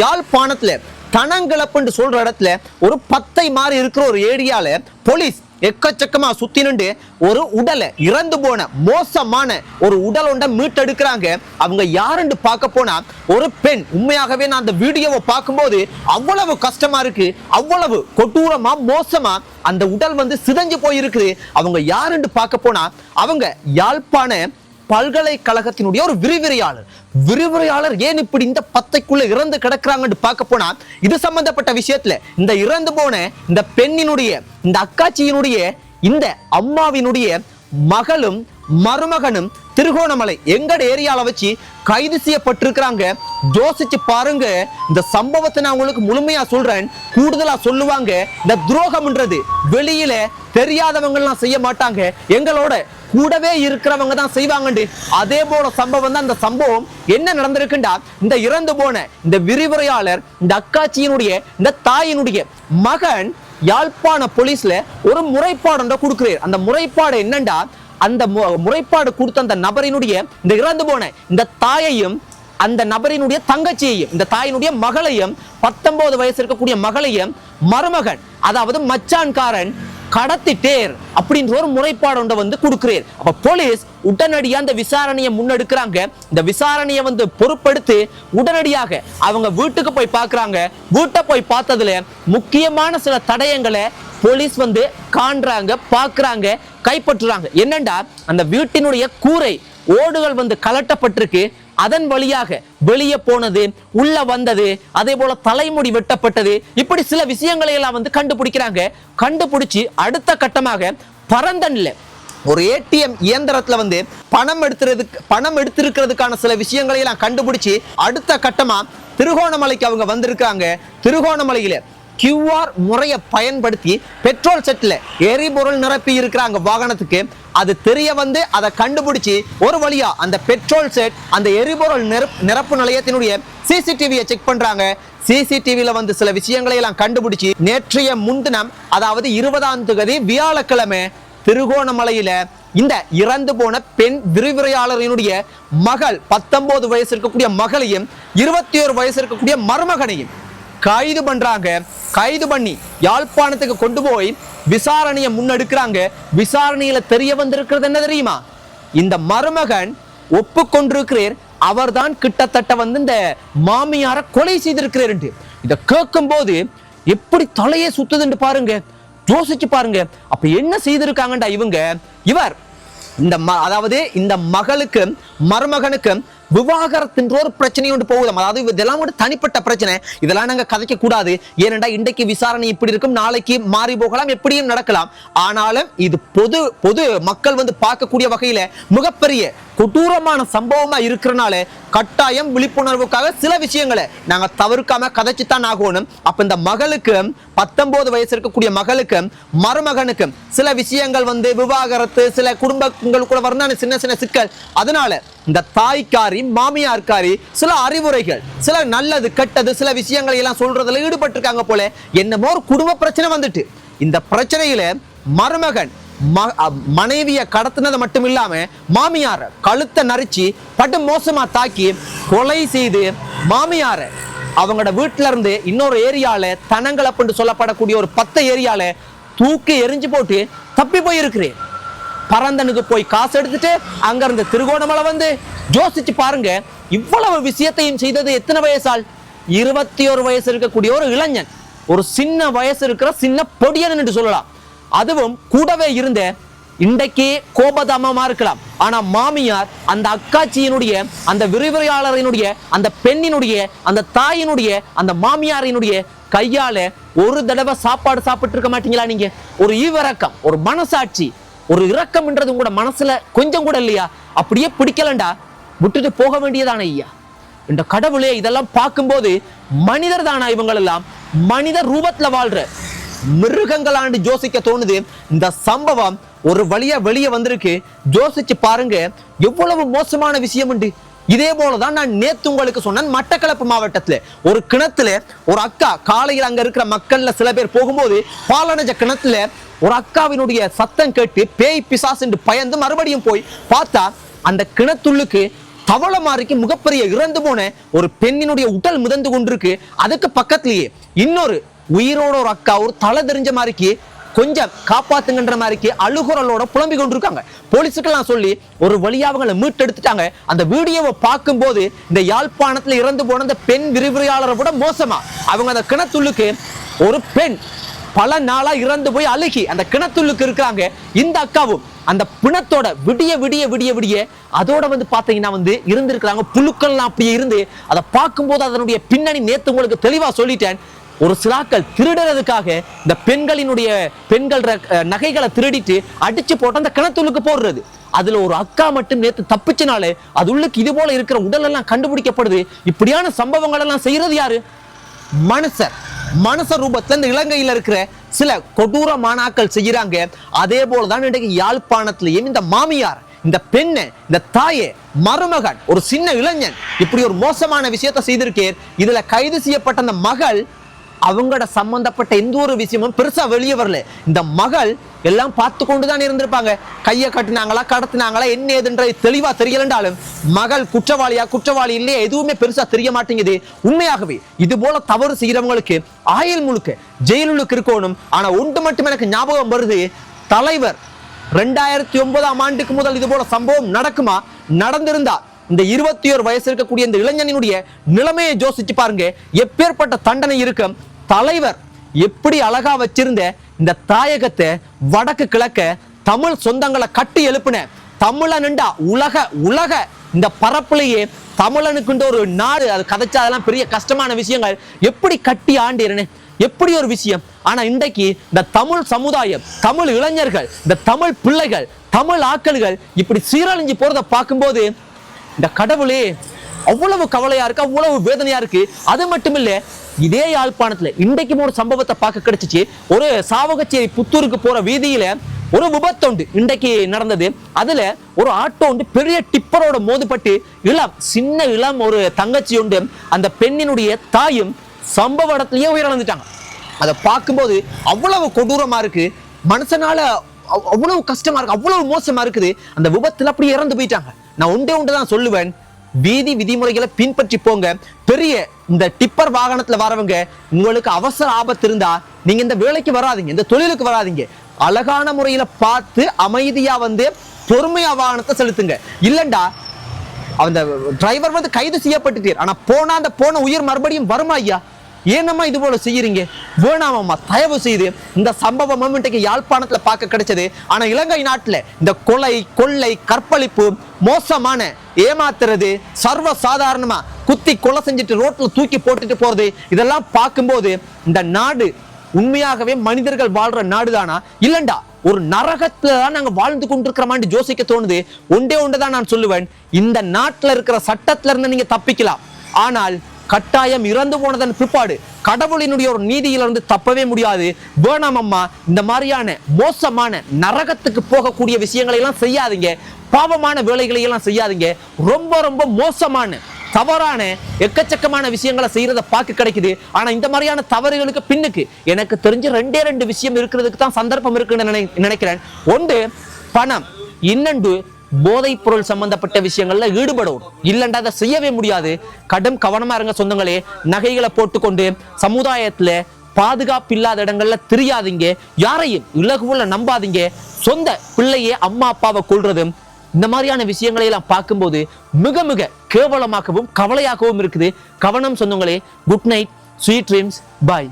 யாழ்ப்பாணத்துல தனங்கிழப்புன்னு சொல்ற இடத்துல ஒரு பத்தை மாறி இருக்கிற ஒரு ஏரியால போலீஸ் எக்கச்சக்கமா சுத்தி நின்று ஒரு உடலை, இறந்து போன மோசமான ஒரு உடல் ஒன்றை மீட்டெடுக்கிறாங்க. அவங்க யாருன்னு பார்க்க போனா ஒரு பெண். உண்மையாகவே நான் அந்த வீடியோவை பார்க்கும்போது அவ்வளவு கஷ்டமா இருக்கு, அவ்வளவு கொடூரமா மோசமா அந்த உடல் சிதைஞ்சு போயிருக்குது. அவங்க யாருன்னு பார்க்க போனா அவங்க யாழ்ப்பாண பல்கலைக்கழகத்தினுடைய ஒரு விரிவுரையாளர் ஏன் இப்படி இந்த பத்தைக்குள்ள இறந்து கிடக்குறாங்கன்னு பார்க்க போனா இது சம்பந்தப்பட்ட விஷயத்துல இந்த இறந்து போன இந்த பெண்ணினுடைய, இந்த அக்காச்சியினுடைய, இந்த அம்மாவினுடைய மகளும் மருமகனும் திருகோணமலை எங்கட ஏரியால வச்சு கைது செய்யப்பட்டிருக்கிறாங்க. யோசிச்சு பாருங்க. இந்த சம்பவத்தை நான் உங்களுக்கு முழுமையா சொல்றேன், கூடுதலா சொல்லுவாங்க. இந்த துரோகம்ன்றது வெளியில தெரியாதவங்க எல்லாம் செய்ய மாட்டாங்க, எங்களோட கூடவே இருக்கிறவங்க தான் செய்வாங்க. அதே போல சம்பவம் தான். இந்த சம்பவம் என்ன நடந்திருக்குண்டா, இந்த இறந்து போன இந்த விரிவுரையாளர், இந்த அக்காச்சியினுடைய, இந்த தாயினுடைய மகன் யாழ்ப்பாண போலீஸ்ல ஒரு முறைப்பாடு கொடுக்கிறார். அந்த முறைப்பாடு என்னண்டா, அந்த முறைப்பாடு கொடுத்த அந்த நபரினுடைய, இந்த இறந்து போன இந்த தாயையும் அந்த நபரினுடைய தங்கச்சியையும், இந்த தாயினுடைய மகளையும், 19 வயசு இருக்கக்கூடிய மகளையும் மருமகன், அதாவது மச்சான்காரன் கடத்திட்டேர் அப்படின்ற ஒரு முறைப்பாடு கொடுக்கிறார். அப்ப போலீஸ் உடனடியா அந்த விசாரணையை முன்னெடுக்கிறாங்க. இந்த விசாரணையை பொறுப்படுத்தி உடனடியாக அவங்க வீட்டுக்கு போய் பார்க்கறாங்க. வீட்டை போய் பார்த்ததுல முக்கியமான சில தடயங்களை போலீஸ் காண்றாங்க, பார்க்கறாங்க, கைப்பற்றுறாங்க. என்னண்டா, அந்த வீட்டினுடைய கூரை ஓடுகள் கலட்டப்பட்டிருக்கு. அதன் வழியாக வெளியே போனது, உள்ள வந்தது, அதே போல தலைமுடி வெட்டப்பட்டது, இப்படி சில விஷயங்களை எல்லாம் கண்டுபிடிக்கிறாங்க. கண்டுபிடிச்சு அடுத்த கட்டமாக பரந்தன்ல ஒரு ஏடிஎம் இயந்திரத்துல பணம் எடுத்திருக்கிறதுக்கான சில விஷயங்களை எல்லாம் கண்டுபிடிச்சு அடுத்த கட்டமா திருகோணமலைக்கு அவங்க வந்திருக்காங்க. திருகோணமலையில QR முறையை பயன்படுத்தி பெட்ரோல் செட்ல எரிபொருள் நிரப்பி இருக்கிறாங்க வாகனத்துக்கு. அது தெரிய அதை கண்டுபிடிச்சு ஒரு வழியா அந்த பெட்ரோல் செட், அந்த எரிபொருள் நிரப்பு நிலையத்தினுடைய சிசிடிவியை செக் பண்றாங்க. சிசிடிவில சில விஷயங்களை எல்லாம் கண்டுபிடிச்சு நேற்றைய முன்தினம், அதாவது 20ஆம் தேதி வியாழக்கிழமை, திருகோணமலையில இந்த இறந்து போன பெண் விரிவுரையாளரினுடைய மகள், 19 வயசு இருக்கக்கூடிய மகளையும் 21 வயசு இருக்கக்கூடிய மருமகனையும் கைது பண்றாங்க. கைது பண்ணி யாழ்ப்பாணத்துக்கு கொண்டு போய் விசாரணையை முன்னெடுக்கிறாங்க. விசாரணையில தெரிய வந்திருக்கிறது என்ன தெரியுமா, இந்த மருமகன் ஒப்புக்கொண்டிருக்கிறார், அவர்தான் கிட்டத்தட்ட இந்த மாமியார கொலை செய்திருக்கிறார். இதை கேட்கும் போது எப்படி தலையே சுத்துதுன்னு பாருங்க, யோசிச்சு பாருங்க. அப்ப என்ன செய்திருக்காங்கடா இவர் அதாவது இந்த மகளுக்கும் மருமகனுக்கும் விவாகரத்தின்ற ஒரு பிரச்சனை ஒன்று போகுதாம். அதாவது இதெல்லாம் ஒரு தனிப்பட்ட பிரச்சனை, இதெல்லாம் நாங்க கதைக்க கூடாது. ஏனென்றா இன்றைக்கு விசாரணை இப்படி இருக்கும், நாளைக்கு மாறி போகலாம், எப்படியும் நடக்கலாம். ஆனாலும் இது பொது மக்கள் பார்க்கக்கூடிய வகையில மிகப்பெரிய கொடூரமான சம்பவமா இருக்கிறனால கட்டாயம் விழிப்புணர்வுக்காக சில விஷயங்களை நாங்க தவிர்க்காம கதைச்சுத்தான் ஆகணும். அப்ப இந்த மகளுக்கு 19 வயசு இருக்கக்கூடிய மகளுக்கும் மருமகனுக்கும் சில விஷயங்கள் விவாகரத்து, சில குடும்பங்களுக்குள்ள வரணும் சின்ன சின்ன சிக்கல். அதனால இந்த தாய்க்காரி மாமியார்காரி சில அறிவுரைகள், சில நல்லது கெட்டது சில விஷயங்களை எல்லாம் சொல்றதுல ஈடுபட்டு இருக்காங்க போல. என்னமோ ஒரு குடும்ப பிரச்சனை வந்துட்டு, இந்த பிரச்சனையில மருமகன் மனைவிய கடத்தினது மட்டும் இல்லாம மாமியார கழுத்தை நரிச்சு பட்டு மோசமா தாக்கி கொலை செய்து மாமியார அவங்களோட வீட்டுல இருந்து இன்னொரு ஏரியால தனங்களப்புன்னு சொல்லப்படக்கூடிய ஒரு 10 ஏரியால தூக்கி எரிஞ்சு போட்டு தப்பி போயிருக்கிறேன். பரந்தனுக்கு போய் காசு எடுத்துட்டு அங்க இருந்து திருகோணமலை யோசிச்சு பாருங்க. இவ்வளவு விஷயத்தையும் செய்தது எத்தனை வயசால்? 21 வயசு இருக்கக்கூடிய ஒரு இளைஞன், ஒரு சின்ன வயசு இருக்கிற சின்ன பொடியன் என்று சொல்லலாம். அதுவும் கூடவே இருந்த இன்றைக்கு கோபதாமமா இருக்கலாம், ஆனா மாமியார் அந்த அக்காச்சியினுடைய, அந்த விரிவுரையாளரினுடைய, அந்த பெண்ணினுடைய, அந்த தாயினுடைய, அந்த மாமியாரினுடைய கையால ஒரு தடவை சாப்பாடு சாப்பிட்டு இருக்க மாட்டீங்களா நீங்க? ஒரு ஈவிரக்கம், ஒரு மனசாட்சி, ஒரு இரக்கம்ன்றது உங்களோட மனசுல கொஞ்சம் கூட இல்லையா? அப்படியே பிடிக்கலண்டா விட்டுட்டு போக வேண்டியதான ஐயா. இந்த கடவுளே, இதெல்லாம் பார்க்கும்போது மனிதர் தானா இவங்க எல்லாம்? மனித ரூபத்துல வாழ்ற மிருகங்களாண்டு யோசிக்க தோணுது. இந்த சம்பவம் ஒரு வழியா வெளியே வந்திருக்கு. யோசிச்சு பாருங்க எவ்வளவு மோசமான விஷயம் உண்டு. இதே போலதான் நான் நேத்து உங்களுக்கு சொன்னேன், மட்டக்களப்பு மாவட்டத்துல ஒரு கிணத்துல ஒரு அக்கா, காலையில் அங்க இருக்கிற மக்கள்ல சில பேர் போகும்போது பாலனஜ கிணத்துல ஒரு அக்காவினுடைய சத்தம் கேட்டு பேய் பிசாசு பயந்து மறுபடியும் போய் பார்த்தா அந்த கிணத்துள்ளுக்கு தவளை மாதிரிக்கு மிகப்பெரிய இறந்து போன ஒரு பெண்ணினுடைய உடல் மிதந்து கொண்டிருக்கு. அதுக்கு பக்கத்திலேயே இன்னொரு உயிரோட ஒரு அக்கா ஒரு தலை தெரிஞ்ச மாதிரிக்கு கொஞ்சம் காப்பாத்துங்கன்ற மாதிரிக்கு அழுகுரலோட புலம்பி கொண்டிருக்காங்க. போலீஸுக்கெல்லாம் சொல்லி ஒரு வழியா அவங்களை மீட்டெடுத்துட்டாங்க. அந்த வீடியோவை பார்க்கும்போது இந்த யாழ்ப்பாணத்துல இறந்து போன அந்த பெண் விரிவுரையாளரை விட மோசமா அவங்க அந்த கிணத்துள்ளுக்கு ஒரு பெண் பல நாளா இறந்து போய் அழுகி அந்த கிணத்துள்ளுக்கு இருக்காங்க. இந்த அக்காவும் அந்த பிணத்தோட விடிய விடிய விடிய விடிய அதோட பாத்தீங்கன்னா இருந்திருக்கிறாங்க. புழுக்கள்லாம் அப்படியே இருந்து அதை பார்க்கும்போது அதனுடைய பின்னணி நேத்து உங்களுக்கு தெளிவா சொல்லிட்டேன். ஒரு சிலாக்கள் திருடுறதுக்காக இந்த பெண்கள் நகைகளை திருடிட்டு அடிச்சு போட்டு அந்த கிணத்துள்ளுக்கு போடுறது. அதுல ஒரு அக்கா மட்டும் நேத்து தப்பிச்சனாலே அது உள்ளுக்கு இது போல இருக்கிற உடல் எல்லாம் கண்டுபிடிக்கப்படுது. இப்படியான சம்பவங்கள் எல்லாம் செய்யறது யாரு? மனுஷ ரூபத்துல இந்த இலங்கையில இருக்கிற சில கொடூரமானாக்கள் செய்யறாங்க. அதே போலதான் இன்றைக்கு யாழ்ப்பாணத்திலையும் இந்த மாமியார், இந்த பெண்ணை, இந்த தாயை, மருமகன், ஒரு சின்ன இளைஞன் இப்படி ஒரு மோசமான விஷயத்தை செய்திருக்கேன். இதுல கைது செய்யப்பட்ட அந்த மகள் அவங்களோட சம்பந்தப்பட்ட எந்த ஒரு விஷயமும் பெருசா வெளியே வரல. இந்த மகள் எல்லாம் பார்த்து கொண்டுதான் இருந்திருப்பாங்க. கையை கட்டினாங்களா கடத்தினாங்களா என்ன ஏதுன்றது தெளிவா தெரியலன்றாலும் மகள் குற்றவாளி இல்லையா எதுவுமே பெருசா தெரிய மாட்டேங்குது. உண்மையாகவே இது போல தவறு செய்யறவங்களுக்கு ஆயுள் முழுக்க ஜெயிலுக்கு இருக்கணும். ஆனா ஒன்று மட்டும் எனக்கு ஞாபகம் வருது, தலைவர் 2009ஆம் ஆண்டுக்கு முதல் இது போல சம்பவம் நடக்குமா? நடந்திருந்தா இந்த 21 வயசு இருக்கக்கூடிய இந்த இளைஞனுடைய நிலைமையை யோசிச்சு பாருங்க. எப்பேற்பட்ட தண்டனை இருக்கும். தலைவர் எப்படி அழகா வச்சிருந்த இந்த தாயகத்தை வடக்கு கிழக்க தமிழ் சொந்தங்களை கட்டி எழுப்பின தமிழனுண்டா உலக இந்த பரப்புலையே தமிழனுக்குன்ற ஒரு நாடு அது கதைச்சா அதெல்லாம் பெரிய கஷ்டமான விஷயங்கள். எப்படி கட்டி ஆண்டிருனே, எப்படி ஒரு விஷயம். ஆனா இன்றைக்கு இந்த தமிழ் சமுதாயம், தமிழ் இளைஞர்கள், இந்த தமிழ் பிள்ளைகள், தமிழ் ஆட்கள்கள் இப்படி சீரழிஞ்சு போறதை பார்க்கும்போது இந்த கடவுளே அவ்வளவு கவலையா இருக்கு, அவ்வளவு வேதனையா இருக்கு. அது மட்டும் இல்ல, இதே யாழ்ப்பாணத்துல இன்றைக்கும் ஒரு சம்பவத்தை பார்க்க கிடைச்சிச்சு. ஒரு சாவகச்சேரி புத்தூருக்கு போற வீதியில ஒரு விபத்து இன்றைக்கு நடந்தது. அதுல ஒரு ஆட்டோ பெரிய டிப்பரோட மோதுபட்டு சின்ன இளம் ஒரு தங்கச்சி அந்த பெண்ணினுடைய தாயும் சம்பவ இடத்துலயே உயிரிழந்துட்டாங்க. அதை பார்க்கும்போது அவ்வளவு கொடூரமா இருக்கு. மனுஷனால அவ்வளவு கஷ்டமா இருக்கு, அவ்வளவு மோசமா இருக்குது. அந்த விபத்துல அப்படி இறந்து போயிட்டாங்க. நான் ஒன்றுதான் சொல்லுவேன், வீதி விதிமுறைகளை பின்பற்றி போங்க. பெரிய இந்த டிப்பர் வாகனத்துல வரவங்க உங்களுக்கு அவசர ஆபத்து இருந்தா நீங்க இந்த வேலைக்கு வராதீங்க, இந்த தொழிலுக்கு வராதீங்க. அழகான முறையில பார்த்து அமைதியா பொறுமையா வாகனத்தை செலுத்துங்க. இல்லண்டா அந்த டிரைவர் கைது செய்யப்பட்டுட்டார். ஆனா போனா அந்த போன உயிர் மறுபடியும் வருமா ஐயா? ஏனம்மா இது போல செய்யறீங்க? வேணாமம்மா, தயவு செய்து. இந்த சம்பவம் இன்றைக்கு யாழ்ப்பாணத்துல பார்க்க கிடைச்சது. ஆனா இலங்கை நாட்டுல இந்த கொலை, கொள்ளை, கற்பழிப்பு, மோசமான ஏமாத்துறது, சர்வ சாதாரணமா குத்தி கொலை செஞ்சுட்டு ரோட்ல தூக்கி போட்டுட்டு போறது, இதெல்லாம் பார்க்கும்போது இந்த நாடு உண்மையாகவே மனிதர்கள் வாழ்ற நாடுதானா இல்லண்டா ஒரு நரகத்துல தான் நாங்க வாழ்ந்து கொண்டிருக்கிறோமான்னு யோசிக்க தோணுது. ஒன்றுதான் நான் சொல்லுவேன், இந்த நாட்டுல இருக்கிற சட்டத்துல இருந்து நீங்க தப்பிக்கலாம், ஆனால் கட்டாயம் இறந்து போனதன் பிற்பாடு கடவுளினுடைய ஒரு நீதியிலிருந்து தப்பவே முடியாது. வேணாம் அம்மா, இந்த மாதிரியான மோசமான நரகத்துக்கு போகக்கூடிய விஷயங்களை எல்லாம் செய்யாதீங்க, பாவமான வேலைகளை எல்லாம் செய்யாதீங்க. ரொம்ப ரொம்ப மோசமான தவறான எக்கச்சக்கமான விஷயங்களை செய்யறத பார்க்க கிடைக்குது. ஆனா இந்த மாதிரியான தவறுகளுக்கு பின்னுக்கு எனக்கு தெரிஞ்ச ரெண்டே விஷயம் இருக்கிறதுக்கு தான் சந்தர்ப்பம் இருக்குன்னு நினைக்கிறேன். ஒன்று பணம், இன்னொன்று போதைப் பொருள் சம்பந்தப்பட்ட விஷயங்கள்ல ஈடுபடும். இல்லண்டா அதை செய்யவே முடியாது. கடும் கவனமா இருங்க சொந்தங்களே. நகைகளை போட்டுக்கொண்டு சமுதாயத்துல பாதுகாப்பு இல்லாத இடங்கள்ல தெரியாதீங்க. யாரையும் இலகுவுல நம்பாதீங்க. சொந்த பிள்ளையே அம்மா அப்பாவை கொள்றதும் இந்த மாதிரியான விஷயங்களை எல்லாம் பார்க்கும்போது மிக மிக கேவலமாகவும் கவலையாகவும் இருக்குது. கவனம் சொந்தங்களே. குட் நைட், ஸ்வீட் ட்ரீம்ஸ், பாய்.